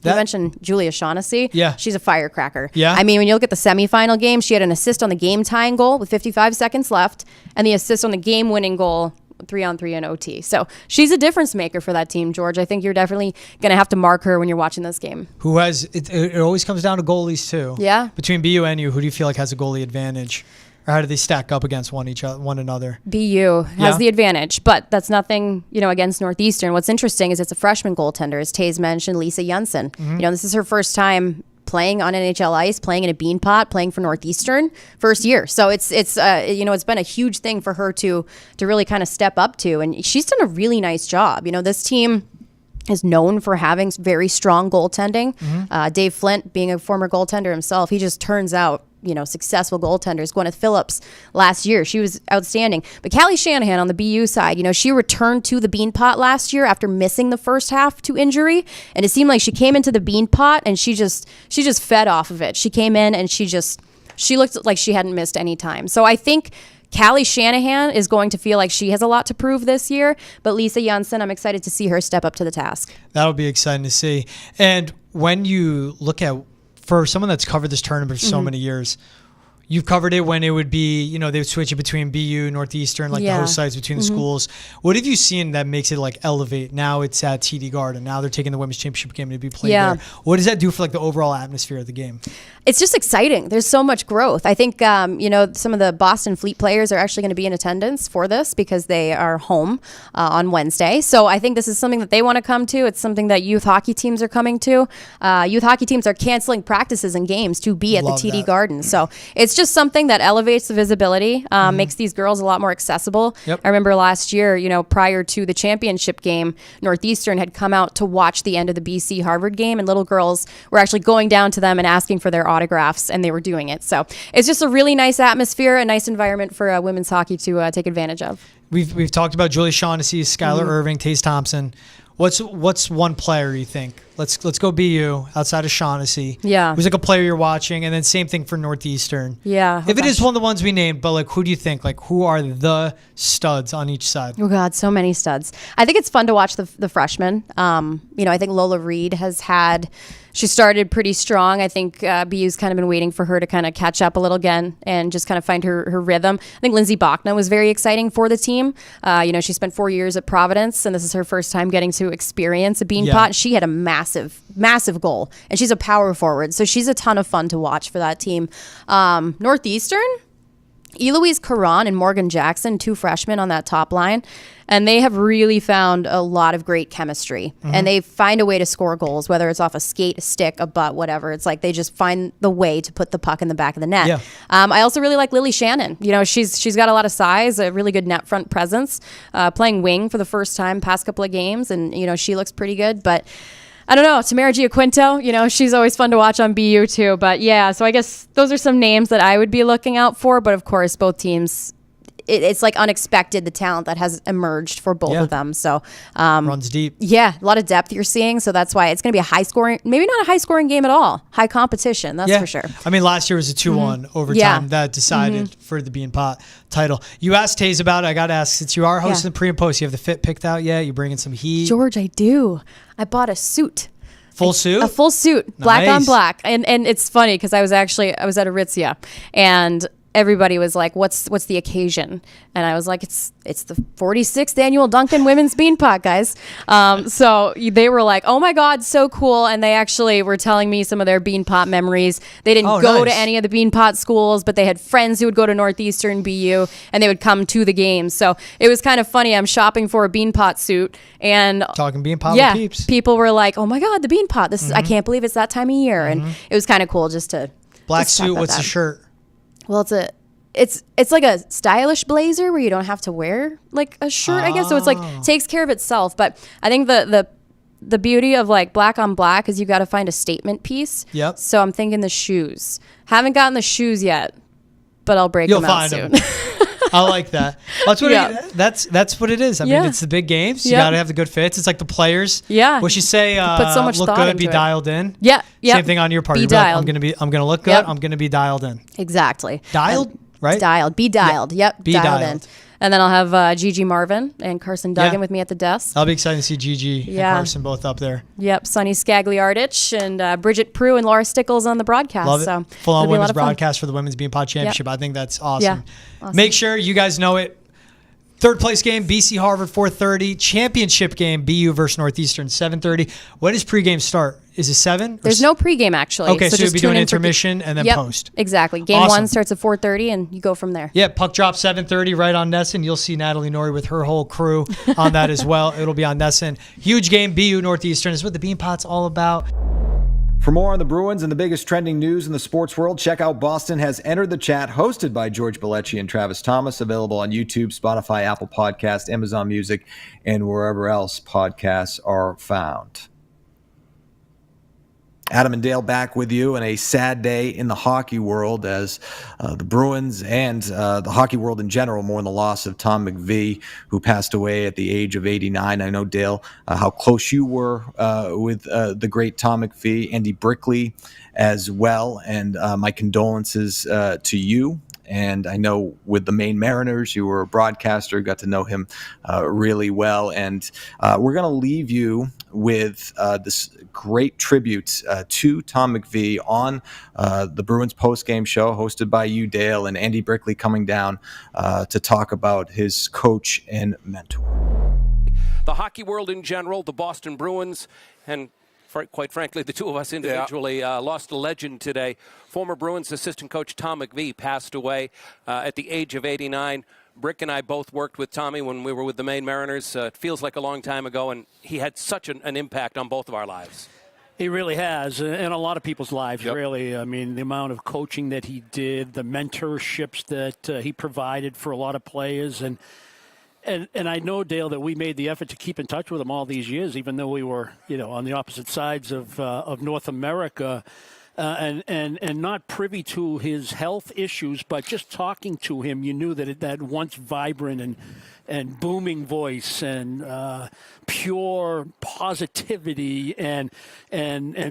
you mentioned Julia Shaughnessy. Yeah. She's a firecracker. Yeah. I mean, when you look at the semifinal game, she had an assist on the game-tying goal with 55 seconds left, and the assist on the game-winning goal 3-on-3 in OT. So she's a difference maker for that team, George. I think you're definitely going to have to mark her when you're watching this game. Who has it always comes down to goalies too. Yeah. Between BU and NU, who do you feel like has a goalie advantage? Or how do they stack up against one another? BU has the advantage, but that's nothing, against Northeastern. What's interesting is it's a freshman goaltender, as Taze mentioned, Lisa Jensen. This is her first time playing on NHL ice, playing in a Beanpot, playing for Northeastern, first year. So it's been a huge thing for her to really kind of step up to, and she's done a really nice job. This team is known for having very strong goaltending. Dave Flint, being a former goaltender himself, he just turns out, successful goaltenders. Gwyneth Phillips last year, she was outstanding. But Callie Shanahan on the BU side, she returned to the Beanpot last year after missing the first half to injury, and it seemed like she came into the Beanpot and she just fed off of it. She came in and she looked like she hadn't missed any time. So I think Callie Shanahan is going to feel like she has a lot to prove this year, but Lisa Janssen, I'm excited to see her step up to the task. That'll be exciting to see. And when you look at, for someone that's covered this tournament for so many years, you've covered it when it would be, they would switch it between BU, Northeastern, the host sites between the schools. What have you seen that makes it elevate? Now it's at TD Garden. Now they're taking the women's championship game to be played there. What does that do for the overall atmosphere of the game? It's just exciting. There's so much growth. I think, some of the Boston Fleet players are actually going to be in attendance for this because they are home on Wednesday. So I think this is something that they want to come to. It's something that youth hockey teams are coming to. Youth hockey teams are canceling practices and games to be at the TD Garden. So it's just something that elevates the visibility, makes these girls a lot more accessible. I remember last year, prior to the championship game, Northeastern had come out to watch the end of the BC Harvard game, and little girls were actually going down to them and asking for their autographs, and they were doing it. So it's just a really nice atmosphere, a nice environment for women's hockey to take advantage of. We've talked about Julie Shaughnessy, Skylar Irving, Taze Thompson. What's one player you think? Let's go BU outside of Shaughnessy. Yeah. Who's a player you're watching, and then same thing for Northeastern. Yeah. If it is one of the ones we named, but who do you think? Who are the studs on each side? Oh God, so many studs. I think it's fun to watch the freshmen. I think Lola Reed she started pretty strong. I think BU's kind of been waiting for her to kind of catch up a little again and just kind of find her rhythm. I think Lindsay Bachna was very exciting for the team. She spent 4 years at Providence, and this is her first time getting to experience a Beanpot. She had a massive goal, and she's a power forward, so she's a ton of fun to watch for that team. Northeastern, Eloise Caron and Morgan Jackson, 2 freshmen on that top line, and they have really found a lot of great chemistry, and they find a way to score goals, whether it's off a skate, a stick, a butt, whatever. It's they just find the way to put the puck in the back of the net. I also really like Lily Shannon. She's got a lot of size, a really good net front presence, playing wing for the first time past couple of games, and she looks pretty good. But I don't know, Tamara Giaquinto, she's always fun to watch on BU too. But yeah, so I guess those are some names that I would be looking out for. But of course, both teams, it's unexpected, the talent that has emerged for both of them. So runs deep. Yeah, a lot of depth you're seeing. So that's why it's going to be a high scoring, maybe not a high scoring game at all. High competition, that's for sure. I mean, last year was a 2-1 overtime that decided for the Beanpot title. You asked Taze about it. I got to ask, since you are hosting the pre and post, you have the fit picked out yet? You bringing some heat? George, I do. I bought a suit. Full suit? A full suit, black on black. And it's funny because I was at Aritzia, and everybody was like, what's the occasion? And I was like, it's the 46th annual Duncan Women's Beanpot, guys. So they were like, oh my God, so cool. And they actually were telling me some of their Beanpot memories. They didn't go to any of the Beanpot schools, but they had friends who would go to Northeastern BU, and they would come to the games. So it was kind of funny. I'm shopping for a Beanpot suit, and talking Beanpot with peeps. People were like, oh my God, the Beanpot. This is, I can't believe it's that time of year. And it was kind of cool just to black suit. What's the shirt? Well, it's like a stylish blazer where you don't have to wear a shirt, I guess. So it's takes care of itself. But I think the beauty of black on black is you got to find a statement piece. Yep. So I'm thinking the shoes. Haven't gotten the shoes yet, but I'll break them out soon. I like that. That's what that's what it is. I mean, it's the big games. You got to have the good fits. It's like the players. Yeah. What you say? Put so much look thought good, into be it. dialed in. Yeah. Same thing on your part. Be You're dialed. Like, I'm gonna look good. I'm gonna be dialed in. Exactly. Dialed, right? Dialed. Be dialed. Yep. Be dialed dialed. in. And then I'll have Gigi Marvin and Carson Duggan with me at the desk. I'll be excited to see Gigi and Carson both up there. Yep, Sonny Scagliardich and Bridget Prue and Laura Stickles on the broadcast. Love it. So Full-on women's broadcast for the Women's Beanpot Championship. I think that's awesome. Make sure you guys know it. Third place game, BC Harvard, 4:30. Championship game, BU versus Northeastern, 7:30. When does pregame start? Is it 7? There's no pregame, actually. Okay, so you'll just be doing intermission and then post. Exactly. Game 1 starts at 4:30, and you go from there. Yeah, puck drop 7:30 right on Nesson. You'll see Natalie Noury with her whole crew on that as well. It'll be on Nesson. Huge game, BU Northeastern is what the Beanpot's all about. For more on the Bruins and the biggest trending news in the sports world, check out Boston Has Entered the Chat, hosted by George Balekji and Travis Thomas, available on YouTube, Spotify, Apple Podcasts, Amazon Music, and wherever else podcasts are found. Adam and Dale back with you in a sad day in the hockey world as the Bruins and the hockey world in general mourn the loss of Tom McVie, who passed away at the age of 89. I know, Dale, how close you were with the great Tom McVie, Andy Brickley as well, and my condolences to you. And I know with the Maine Mariners, you were a broadcaster, got to know him really well. And we're going to leave you with this great tribute to Tom McVie on the Bruins postgame show hosted by you, Dale, and Andy Brickley coming down to talk about his coach and mentor. The hockey world in general, the Boston Bruins, and quite frankly, the two of us individually lost a legend today. Former Bruins assistant coach Tom McVie passed away at the age of 89. Brick and I both worked with Tommy when we were with the Maine Mariners. It feels like a long time ago, and he had such an impact on both of our lives. He really has, and a lot of people's lives, really. I mean, the amount of coaching that he did, the mentorships that he provided for a lot of players, and I know, Dale, that we made the effort to keep in touch with him all these years, even though we were, on the opposite sides of North America, and not privy to his health issues, but just talking to him, you knew that that once vibrant and booming voice and pure positivity and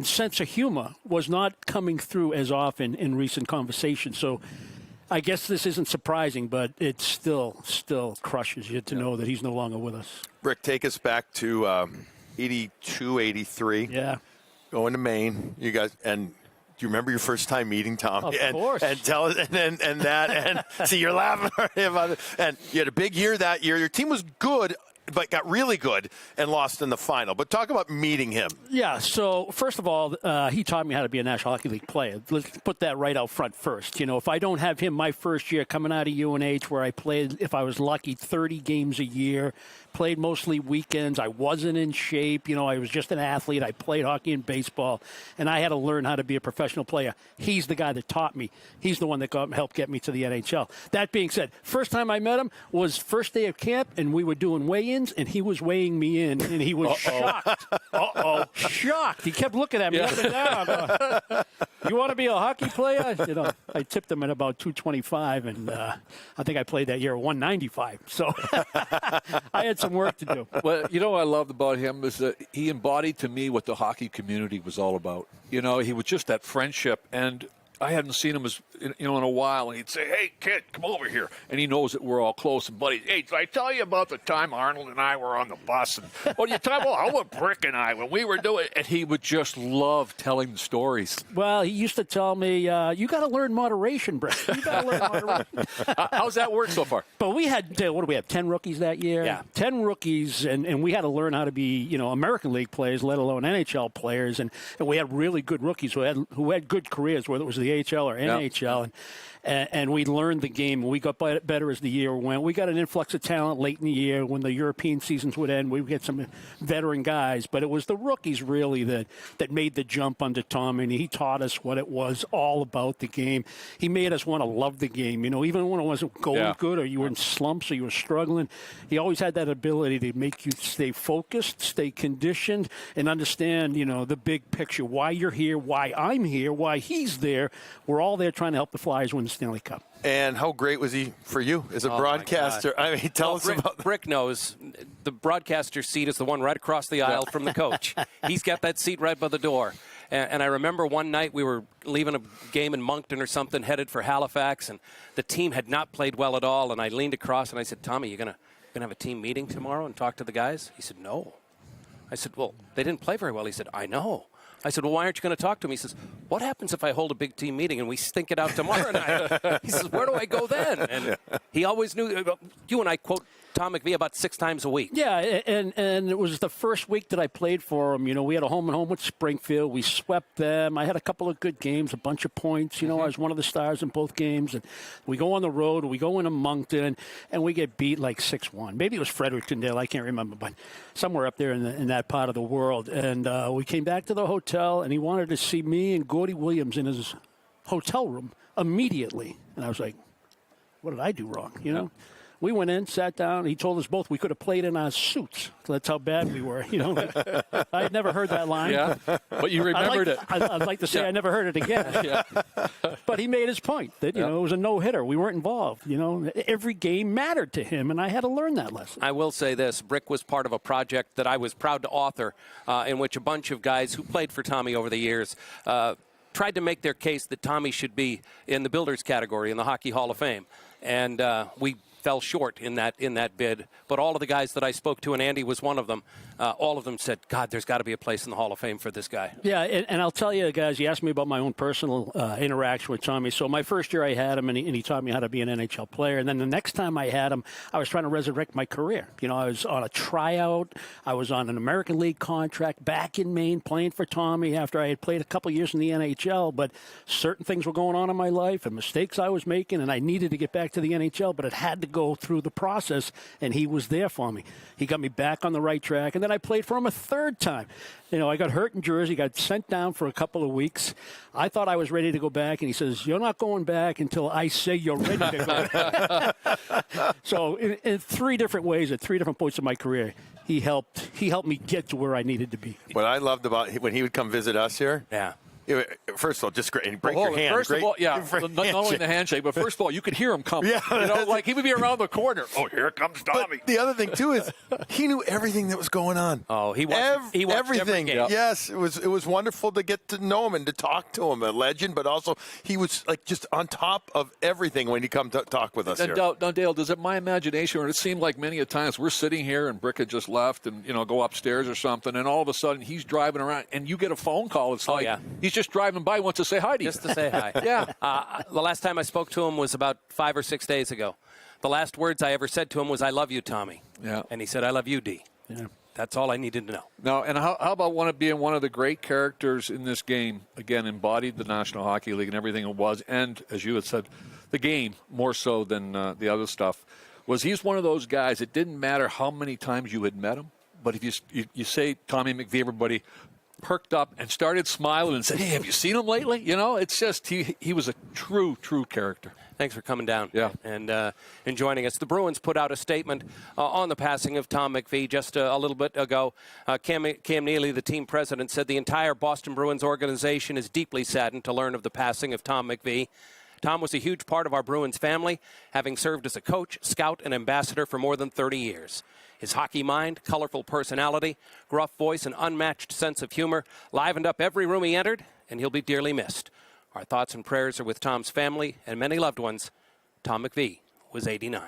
sense of humor was not coming through as often in recent conversations. So I guess this isn't surprising, but it still crushes you to know that he's no longer with us. Rick, take us back to 82, 83. Yeah. Going to Maine. You guys, and do you remember your first time meeting Tom? Of course. And tell us, and that, and see, you're laughing about it. And you had a big year that year. Your team was good, but got really good and lost in the final. But talk about meeting him. Yeah, so first of all, he taught me how to be a National Hockey League player. Let's put that right out front first. If I don't have him my first year coming out of UNH where I played, if I was lucky, 30 games a year, played mostly weekends. I wasn't in shape. I was just an athlete. I played hockey and baseball, and I had to learn how to be a professional player. He's the guy that taught me. He's the one that helped get me to the NHL. That being said, first time I met him was first day of camp, and we were doing weigh-ins, and he was weighing me in, and he was shocked. Shocked. He kept looking at me up and down. You want to be a hockey player? I tipped him at about 225, and I think I played that year at 195. So I had some work to do. Well, what I loved about him is that he embodied to me what the hockey community was all about. He was just that friendship, and I hadn't seen him in a while, and he'd say, "Hey, kid, come over here," and he knows that we're all close and buddies. "Hey, did I tell you about the time Arnold and I were on the bus? And what do you talk about? How about Brick and I when we were doing?" And he would just love telling the stories. Well, he used to tell me, "You got to learn moderation, Brick. You got to learn moderation." How's that work so far? But we had, what do we have? 10 rookies that year. Yeah, 10 rookies, and we had to learn how to be, American League players, let alone NHL players, and we had really good rookies who had good careers, whether it was the AHL or NHL. And we learned the game. We got better as the year went. We got an influx of talent late in the year when the European seasons would end. We would get some veteran guys, but it was the rookies really that made the jump under Tom, and he taught us what it was all about the game. He made us want to love the game. Even when it wasn't going good or you were in slumps or you were struggling, he always had that ability to make you stay focused, stay conditioned, and understand, the big picture, why you're here, why I'm here, why he's there. We're all there trying to help the Flyers win the Stanley Cup. And how great was he for you as a broadcaster? I mean, tell us about that. Brick knows the broadcaster seat is the one right across the aisle from the coach. He's got that seat right by the door. And I remember one night we were leaving a game in Moncton or something, headed for Halifax, and the team had not played well at all. And I leaned across and I said, "Tommy, you gonna have a team meeting tomorrow and talk to the guys?" He said, "No." I said, "Well, they didn't play very well." He said, "I know." I said, "Well, why aren't you going to talk to him?" He says, "What happens if I hold a big team meeting and we stink it out tomorrow night?" He says, "Where do I go then?" And He always knew. You and I quote Tom McVie about 6 times a week. Yeah, and it was the first week that I played for him. We had a home and home with Springfield. We swept them. I had a couple of good games, a bunch of points. I was one of the stars in both games. And we go on the road. We go into Moncton, and we get beat like 6-1. Maybe it was Frederictondale. I can't remember, but somewhere up there in that part of the world. And we came back to the hotel, and he wanted to see me and Gordy Williams in his hotel room immediately. And I was like, what did I do wrong? We went in, sat down. He told us both we could have played in our suits. So that's how bad we were. I had never heard that line. Yeah, but you remembered it. I'd like to say I never heard it again. But he made his point that, it was a no-hitter. We weren't involved. Every game mattered to him, and I had to learn that lesson. I will say this. Brick was part of a project that I was proud to author in which a bunch of guys who played for Tommy over the years tried to make their case that Tommy should be in the Builders category in the Hockey Hall of Fame. And we fell short in that bid. But all of the guys that I spoke to, and Andy was one of them, all of them said, God, there's got to be a place in the Hall of Fame for this guy. Yeah, and I'll tell you, guys, you asked me about my own personal interaction with Tommy. So my first year I had him, and he taught me how to be an NHL player. And then the next time I had him, I was trying to resurrect my career. I was on a tryout. I was on an American League contract back in Maine playing for Tommy after I had played a couple years in the NHL. But certain things were going on in my life and mistakes I was making, and I needed to get back to the NHL, but it had to go through the process, and he was there for me. He got me back on the right track, and then I played for him a third time. I got hurt in Jersey, got sent down for a couple of weeks. I thought I was ready to go back, and he says, you're not going back until I say you're ready to go. So in 3 different ways, at 3 different points in my career, he helped me get to where I needed to be. What I loved about when he would come visit us here, first of all, just great. And break your hand. First of all, not only the handshake, but first of all, you could hear him coming. Yeah, like he would be around the corner. Oh, here comes Tommy. But the other thing too is he knew everything that was going on. Oh, he watched everything. Yes, it was wonderful to get to know him and to talk to him. A legend, but also he was like just on top of everything when he come to talk with us. Now, Dale, does it my imagination, or it seemed like many a times we're sitting here and Brick had just left and go upstairs or something, and all of a sudden he's driving around and you get a phone call. It's like he's just driving by, wants to say hi to you. Just to say hi. The last time I spoke to him was about 5 or 6 days ago. The last words I ever said to him was, I love you, Tommy. Yeah. And he said, I love you, D. Yeah. That's all I needed to know. No, and how about being one of the great characters in this game, again, embodied the National Hockey League and everything it was, and, as you had said, the game more so than the other stuff, was he's one of those guys, it didn't matter how many times you had met him, but if you say Tommy McVie, everybody perked up and started smiling and said, hey, have you seen him lately? It's just he was a true character. Thanks for coming down and joining us. The Bruins put out a statement on the passing of Tom McVie just a little bit ago. Cam Neely, the team president, said the entire Boston Bruins organization is deeply saddened to learn of the passing of Tom McVie. Tom was a huge part of our Bruins family, having served as a coach, scout, and ambassador for more than 30 years. His hockey mind, colorful personality, gruff voice, and unmatched sense of humor livened up every room he entered, and he'll be dearly missed. Our thoughts and prayers are with Tom's family and many loved ones. Tom McVie was 89.